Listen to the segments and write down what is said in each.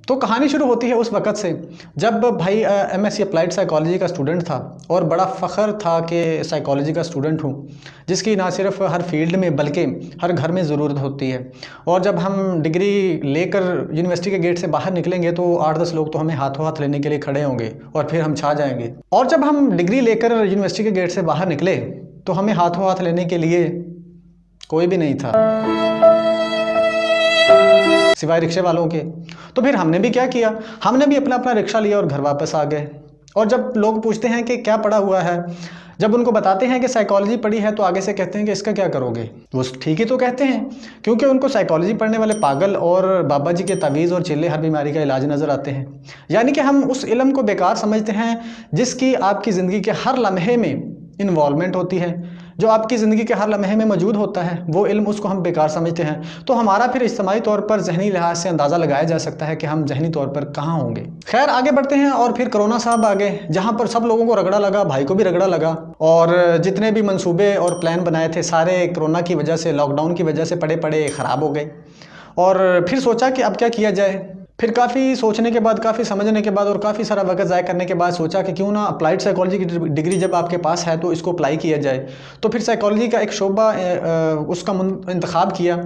तो कहानी शुरू होती है उस वक़्त से जब भाई एमएससी अप्लाइड साइकोलॉजी का स्टूडेंट था और बड़ा फ़ख्र था कि साइकोलॉजी का स्टूडेंट हूँ, जिसकी ना सिर्फ हर फील्ड में बल्कि हर घर में ज़रूरत होती है। और जब हम डिग्री लेकर यूनिवर्सिटी के गेट से बाहर निकलेंगे तो 8-10 लोग तो हमें हाथों हाथ लेने के लिए खड़े होंगे और फिर हम छा जाएंगे। और जब हम डिग्री लेकर यूनिवर्सिटी के गेट से बाहर निकले तो हमें हाथों हाथ लेने के लिए कोई भी नहीं था सिवाय रिक्शे वालों के। तो फिर हमने भी क्या किया, हमने भी अपना अपना रिक्शा लिया और घर वापस आ गए। और जब लोग पूछते हैं कि क्या पढ़ा हुआ है, जब उनको बताते हैं कि साइकोलॉजी पढ़ी है तो आगे से कहते हैं कि इसका क्या करोगे। वो ठीक ही तो कहते हैं, क्योंकि उनको साइकोलॉजी पढ़ने वाले पागल और बाबा जी के तावीज़ और चिल्ले हर बीमारी का इलाज नज़र आते हैं। यानी कि हम उस इल्म को बेकार समझते हैं जिसकी आपकी ज़िंदगी के हर लम्हे में इन्वॉल्वमेंट होती है, जो आपकी ज़िंदगी के हर लम्हे में मौजूद होता है, वो इल्म उसको हम बेकार समझते हैं। तो हमारा फिर इज्तिमाई तौर पर जहनी लिहाज से अंदाज़ा लगाया जा सकता है कि हम जहनी तौर पर कहाँ होंगे। खैर आगे बढ़ते हैं और फिर कोरोना साहब आ गए, जहाँ पर सब लोगों को रगड़ा लगा, भाई को भी रगड़ा लगा। और जितने भी मंसूबे और प्लान बनाए थे सारे कोरोना की वजह से, लॉकडाउन की वजह से पड़े पड़े ख़राब हो गए। और फिर सोचा कि अब क्या किया जाए। फिर काफ़ी सोचने के बाद, काफ़ी समझने के बाद और काफ़ी सारा वक्त ज़ाय करने के बाद सोचा कि क्यों ना अप्लाइड साइकोलॉजी की डिग्री जब आपके पास है तो इसको अप्लाई किया जाए। तो फिर साइकोलॉजी का एक शोबा उसका इंतखाब किया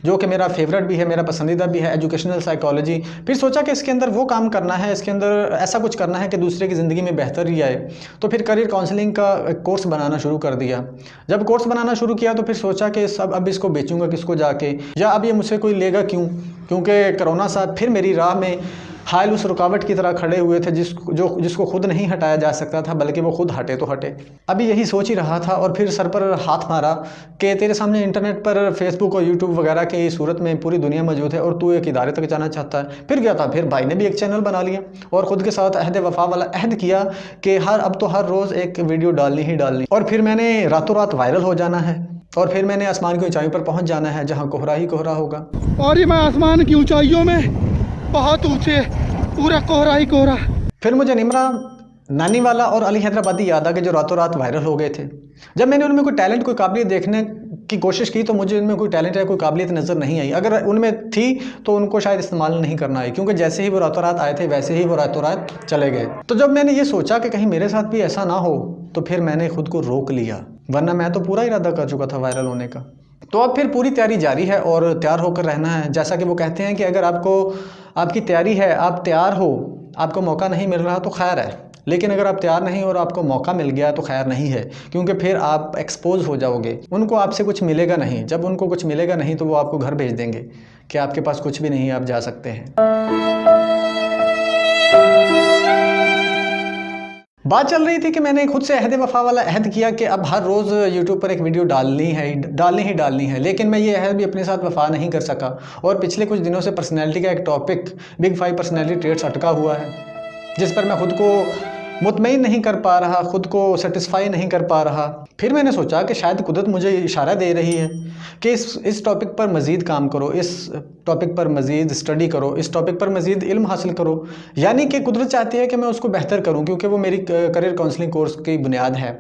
जो कि मेरा फेवरेट भी है, मेरा पसंदीदा भी है, एजुकेशनल साइकोलॉजी। फिर सोचा कि इसके अंदर वो काम करना है, इसके अंदर ऐसा कुछ करना है कि दूसरे की ज़िंदगी में बेहतरी आए। तो फिर करियर काउंसलिंग का कोर्स बनाना शुरू कर दिया। जब कोर्स बनाना शुरू किया तो फिर सोचा कि अब इसको बेचूंगा किसको जाके, या अब ये मुझसे कोई लेगा क्यों, क्योंकि कोरोना साहब फिर मेरी राह में हाल उस रुकावट की तरह खड़े हुए थे जिसको खुद नहीं हटाया जा सकता था, बल्कि वो खुद हटे तो हटे। अभी यही सोच ही रहा था और फिर सर पर हाथ मारा कि तेरे सामने इंटरनेट पर फेसबुक और यूट्यूब वगैरह की सूरत में पूरी दुनिया मौजूद है और तू एक इदारे तक जाना चाहता है। फिर क्या था, फिर भाई ने भी एक चैनल बना लिया और ख़ुद के साथ अहद वफा वाला अहद किया कि अब तो हर रोज़ एक वीडियो डालनी ही डालनी। और फिर मैंने रातों रात वायरल हो जाना है और फिर मैंने आसमान की ऊंचाइयों पर पहुंच जाना है जहां कोहरा ही कोहरा होगा। और ये मैं आसमान की ऊंचाइयों में बहुत ऊंचे, पूरा कोहरा ही कोहरा। फिर मुझे निमरा, नानी वाला और अली हैदराबादी याद आ गए जो रातों रात वायरल हो गए थे। जब मैंने उनमें कोई टैलेंट, कोई काबिलियत देखने की कोशिश की तो मुझे उनमें कोई टैलेंट या कोई काबिलियत नज़र नहीं आई। अगर उनमें थी तो उनको शायद इस्तेमाल नहीं करना आई, क्योंकि जैसे ही वो रातों रात आए थे वैसे ही वो रातों रात चले गए। तो जब मैंने ये सोचा कि कहीं मेरे साथ भी ऐसा ना हो तो फिर मैंने खुद को रोक लिया, वरना मैं तो पूरा इरादा कर चुका था वायरल होने का। तो अब फिर पूरी तैयारी जारी है और तैयार होकर रहना है। जैसा कि वो कहते हैं कि अगर आपकी तैयारी है, आप तैयार हो, आपको मौका नहीं मिल रहा तो खैर है, लेकिन अगर आप तैयार नहीं और आपको मौका मिल गया तो खैर नहीं है, क्योंकि फिर आप एक्सपोज हो जाओगे। उनको आपसे कुछ मिलेगा नहीं, जब उनको कुछ मिलेगा नहीं तो वो आपको घर भेज देंगे कि आपके पास कुछ भी नहीं है, आप जा सकते हैं। बात चल रही थी कि मैंने खुद से अहद वफा वाला अहद किया कि अब हर रोज़ यूट्यूब पर एक वीडियो डालनी ही डालनी है, लेकिन मैं ये अहद भी अपने साथ वफा नहीं कर सका। और पिछले कुछ दिनों से पर्सनैलिटी का एक टॉपिक बिग 5 पर्सनैलिटी ट्रेट्स अटका हुआ है, जिस पर मैं खुद को मुतमईन नहीं कर पा रहा, खुद को सेटिस्फाई नहीं कर पा रहा। फिर मैंने सोचा कि शायद कुदरत मुझे इशारा दे रही है कि इस टॉपिक पर मज़ीद काम करो, इस टॉपिक पर मज़ीद स्टडी करो, इस टॉपिक पर मज़ीद इल्म हासिल करो। यानी कि कुदरत चाहती है कि मैं उसको बेहतर करूं, क्योंकि वो मेरी करियर काउंसलिंग कोर्स की बुनियाद है।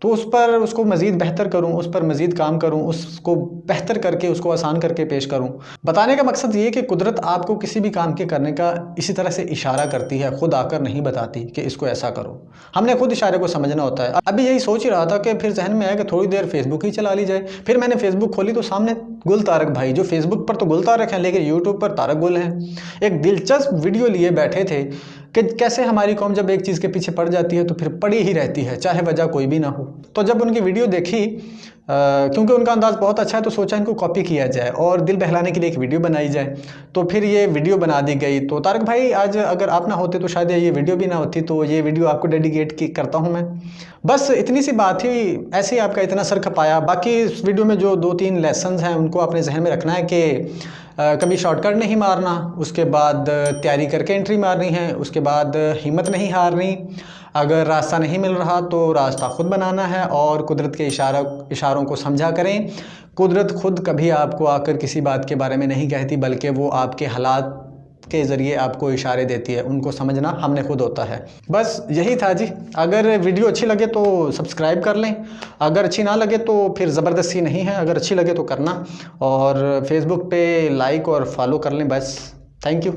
तो उसको मज़ीद बेहतर करूं, उस पर मज़ीद काम करूं, उसको बेहतर करके उसको आसान करके पेश करूं। बताने का मकसद ये कि कुदरत आपको किसी भी काम के करने का इसी तरह से इशारा करती है, खुद आकर नहीं बताती कि इसको ऐसा करो। हमने खुद इशारे को समझना होता है। अभी यही सोच ही रहा था कि फिर जहन में आया कि थोड़ी देर फेसबुक ही चला ली जाए। फिर मैंने फेसबुक खोली तो सामने गुल तारक भाई, जो फेसबुक पर तो गुल तारक हैं लेकिन यूट्यूब पर तारक गुल हैं, एक दिलचस्प वीडियो लिए बैठे थे कि कैसे हमारी कौम जब एक चीज़ के पीछे पड़ जाती है तो फिर पड़ी ही रहती है, चाहे वजह कोई भी ना हो। तो जब उनकी वीडियो देखी, क्योंकि उनका अंदाज़ बहुत अच्छा है, तो सोचा इनको कॉपी किया जाए और दिल बहलाने के लिए एक वीडियो बनाई जाए। तो फिर ये वीडियो बना दी गई। तो तारक भाई आज अगर आप ना होते तो शायद ये वीडियो भी ना होती, तो ये वीडियो आपको डेडिकेट करता हूँ मैं। बस इतनी सी बात ही, ऐसे ही आपका इतना सर खपाया। बाकी इस वीडियो में जो 2-3 लेसन्स हैं उनको अपने जहन में रखना है कि कभी शॉर्टकट नहीं मारना, उसके बाद तैयारी करके एंट्री मारनी है, उसके बाद हिम्मत नहीं हारनी, अगर रास्ता नहीं मिल रहा तो रास्ता खुद बनाना है और कुदरत के इशारों को समझा करें। कुदरत खुद कभी आपको आकर किसी बात के बारे में नहीं कहती, बल्कि वो आपके हालात के ज़रिए आपको इशारे देती है, उनको समझना हमने खुद होता है। बस यही था जी। अगर वीडियो अच्छी लगे तो सब्सक्राइब कर लें, अगर अच्छी ना लगे तो फिर ज़बरदस्ती नहीं है, अगर अच्छी लगे तो करना, और फेसबुक पे लाइक और फॉलो कर लें बस। Thank you.